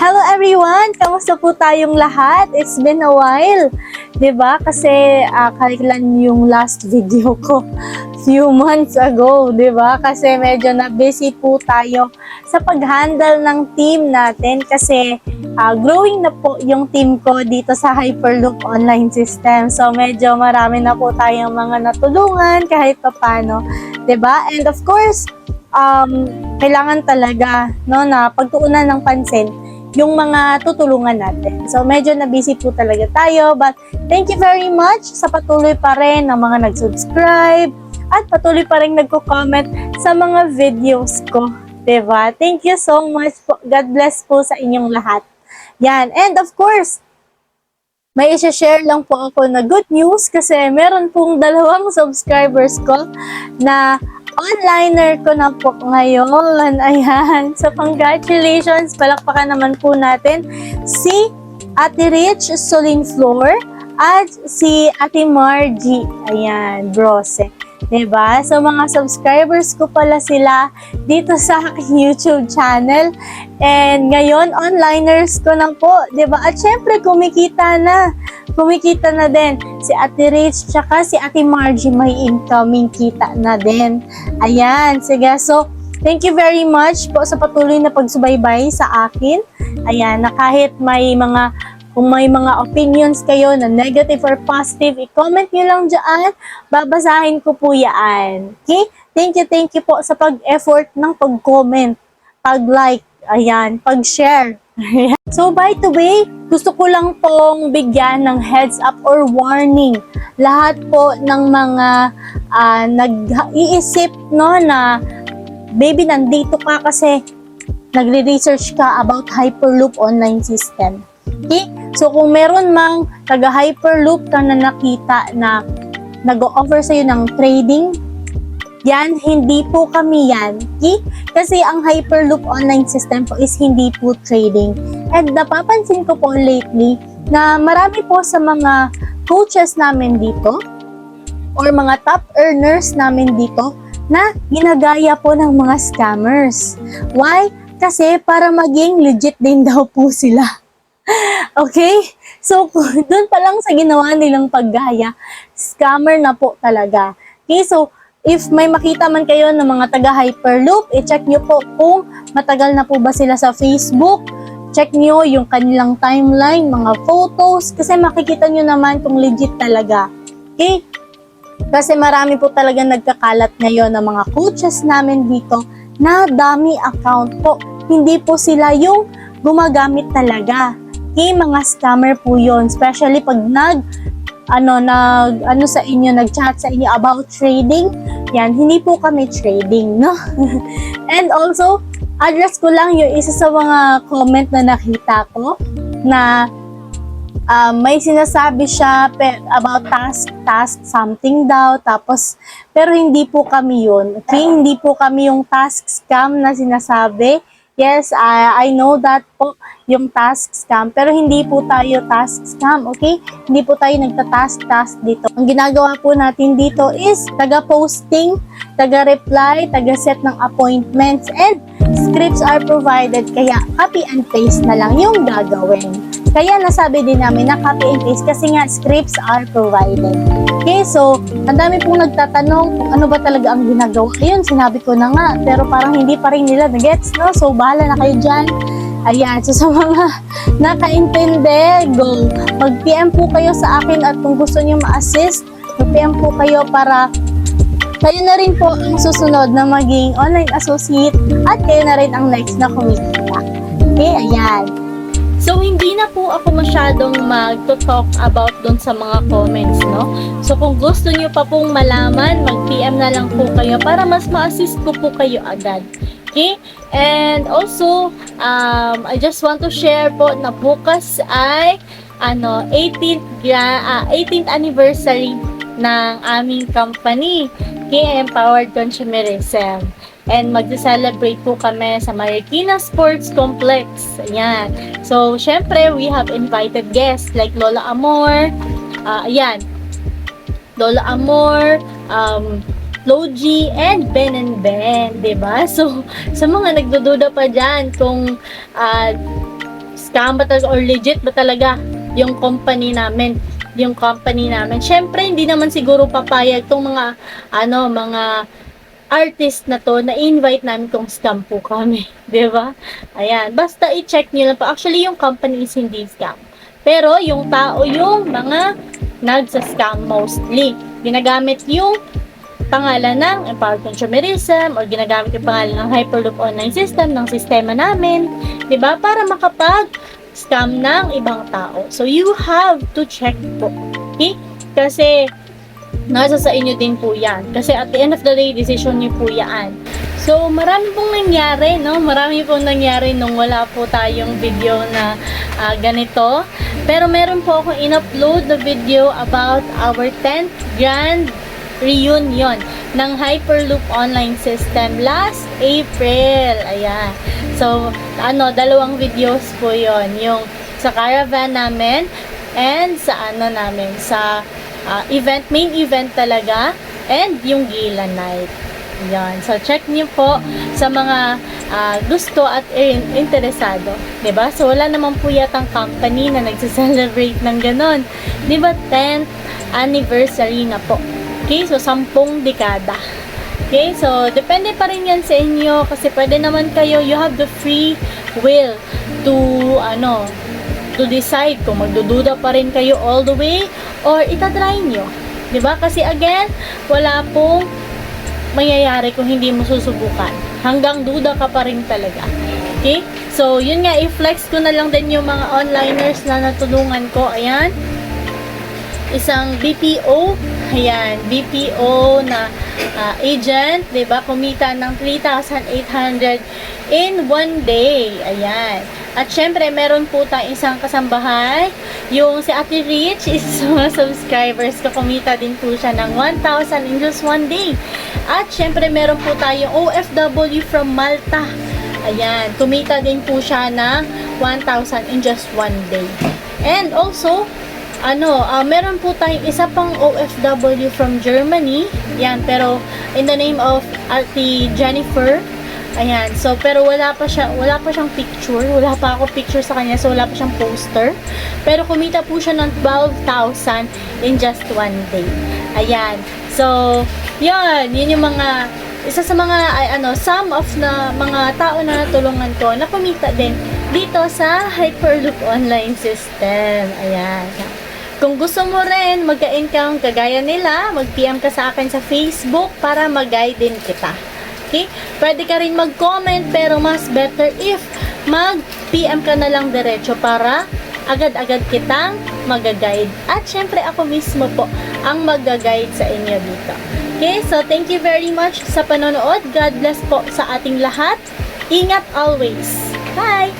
Hello everyone! Kamusta po tayong lahat? It's been a while, 'di ba? Kasi kailan yung last video ko? Few months ago, 'di ba? Kasi medyo na busy po tayo sa pag-handle ng team natin kasi growing na po yung team ko dito sa Hyperloop online system. So medyo marami na po tayong mga natulungan kahit papaano, 'di ba? And of course, kailangan talaga na pagtuunan ng pansin yung mga tutulungan natin. So, medyo na busy po talaga tayo. But, thank you very much sa patuloy pa rin ng mga nag-subscribe at patuloy pa rin nagko-comment sa mga videos ko. Diba? Thank you so much po. God bless po sa inyong lahat. Yan. And of course, may isa-share lang po ako na good news kasi meron pong 2 subscribers ko na onliner ko na po ngayon. Ayan. So, congratulations. Palakpakan naman po natin si Ate Rich Solinflor at si Ate Margie. Ayan, Brose. Diba? So, mga subscribers ko pala sila dito sa aking YouTube channel. And ngayon, onliners ko na po. Diba? At syempre, kumikita na. Kumikita na din. Si Ate Rich, tsaka si Ate Margie may incoming kita na din. Ayan. Sige. So, thank you very much po sa patuloy na pagsubaybay sa akin. Ayan. Na kahit kung may mga opinions kayo na negative or positive, i-comment nyo lang dyan. Babasahin ko po yan. Okay? Thank you po sa pag-effort ng pag-comment, pag-like, ayan, pag-share. So, by the way, gusto ko lang pong bigyan ng heads up or warning. Lahat po ng mga nag-iisip na baby, nandito ka kasi nagre-research ka about Hyperloop online system. Okay? So, kung meron mang taga-Hyperloop ka na nakita na nag-o-offer sa'yo ng trading, yan, hindi po kami yan. Okay? Kasi ang Hyperloop online system po is hindi po trading. And napapansin ko po lately na marami po sa mga coaches namin dito or mga top earners namin dito na ginagaya po ng mga scammers. Why? Kasi para maging legit din daw po sila. Okay? So, doon pa lang sa ginawa nilang paggaya, scammer na po talaga. Okay? So, if may makita man kayo ng mga taga-Hyperloop, i-check nyo po kung matagal na po ba sila sa Facebook. Check nyo yung kanilang timeline, mga photos, kasi makikita nyo naman kung legit talaga. Okay? Kasi marami po talaga nagkakalat ngayon ng mga coaches namin dito na dami account po. Hindi po sila yung gumagamit talaga. Okay, mga scammer po yun. Especially pag nag-chat sa inyo about trading. Yan, hindi po kami trading, no? And also, address ko lang yung isa sa mga comment na nakita ko na may sinasabi siya about task something daw. Tapos, pero hindi po kami yun. Okay, hindi po kami yung task scam na sinasabi. Yes, I know that po yung task scam, pero hindi po tayo task scam, okay? Hindi po tayo nagta-task dito. Ang ginagawa po natin dito is taga-posting, taga-reply, taga-set ng appointments, and scripts are provided, kaya copy and paste na lang yung gagawin. Kaya nasabi din namin na copy and paste kasi nga scripts are provided. Okay, so ang dami pong nagtatanong kung ano ba talaga ang ginagawa. Ayun, sinabi ko na nga, pero parang hindi pa rin nila na-gets, no? So bahala na kayo dyan. Ayan, so sa mga nakaintindi, go. Mag-PM po kayo sa akin at kung gusto nyo ma-assist, mag-PM po kayo para kayo na rin po ang susunod na maging online associate at kayo na rin ang next na kumikita. Okay, ayan. So, hindi na po ako masyadong mag-talk about doon sa mga comments, no? So, kung gusto nyo pa pong malaman, mag-PM na lang po kayo para mas ma-assist ko po kayo agad. Okay? And also, I just want to share po na bukas ay 18th anniversary ng aming company, okay, Empowered Consumerism. And mag-celebrate po kami sa Marikina Sports Complex. Ayan. So, syempre, we have invited guests like Lola Amor. Ayan. Lola Amor, Logie, and Ben and Ben. Diba? So, sa mga nagdududa pa dyan kung scam ba talaga or legit ba talaga yung company namin. Syempre, hindi naman siguro papayag tong mga, mga artist na to na invite namin kung scam po kami. 'Di ba? Ayan. Basta i-check nyo lang po. Actually, yung company is hindi scam. Pero, yung tao yung mga nagsa-scam mostly. Ginagamit yung pangalan ng Empowered Consumerism or ginagamit yung pangalan ng Hyperloop Online System, ng sistema namin. 'Di ba? Para makapag-scam ng ibang tao. So, you have to check po. Okay? Kasi, nasa sa inyo din po yan. Kasi at the end of the day, decision niyo po yan. So, marami pong nangyari, no? Marami pong nangyari nung wala po tayong video na ganito. Pero meron po akong in-upload na video about our 10th Grand Reunion ng Hyperloop Online System last April. Ayan. So, dalawang videos po yon, yung sa caravan namin and sa sa main event talaga, and yung gala night. Yan. So, check niyo po sa mga gusto at interesado. 'Di ba? So, wala naman po yatang company na nagse-celebrate ng ganon. 'Di ba? 10th anniversary na po. Okay? So, 10 dekada. Okay? So, depende pa rin yan sa inyo kasi pwede naman kayo, you have the free will to, to decide kung magdududa pa rin kayo all the way or itatry nyo. 'Di ba? Kasi again, wala pong mangyayari kung hindi mo susubukan. Hanggang duda ka pa rin talaga. Okay? So, yun nga, i-flex ko na lang din yung mga onliners na natulungan ko. Ayan. Isang BPO. Ayan. BPO na agent. 'Di ba? Kumita ng 3,800 in one day. Ayan. At syempre, meron po tayong isang kasambahay. Yung si Ate Rich is mga subscribers ko. Kumita din po siya ng 1,000 in just one day. At syempre, meron po tayong OFW from Malta. Ayan. Kumita din po siya ng 1,000 in just one day. And also, meron po tayong isa pang OFW from Germany. Yan, pero in the name of Ate Jennifer. Ayan, so pero wala pa siyang picture, wala pa ako picture sa kanya, so wala pa siyang poster. Pero kumita po siya ng 12,000 in just one day. Ayan. So, yun yung mga isa sa mga some of na mga tao na natulungan ko na kumita din dito sa Hyperloop Online System. Ayan. Kung gusto mo rin mag-income kagaya nila, mag-PM ka sa akin sa Facebook para mag-guide din kita. Okay? Pwede ka rin mag-comment pero mas better if mag-PM ka na lang diretso para agad-agad kitang mag-guide. At syempre ako mismo po ang mag-guide sa inyo dito. Okay? So, thank you very much sa panonood. God bless po sa ating lahat. Ingat always. Bye!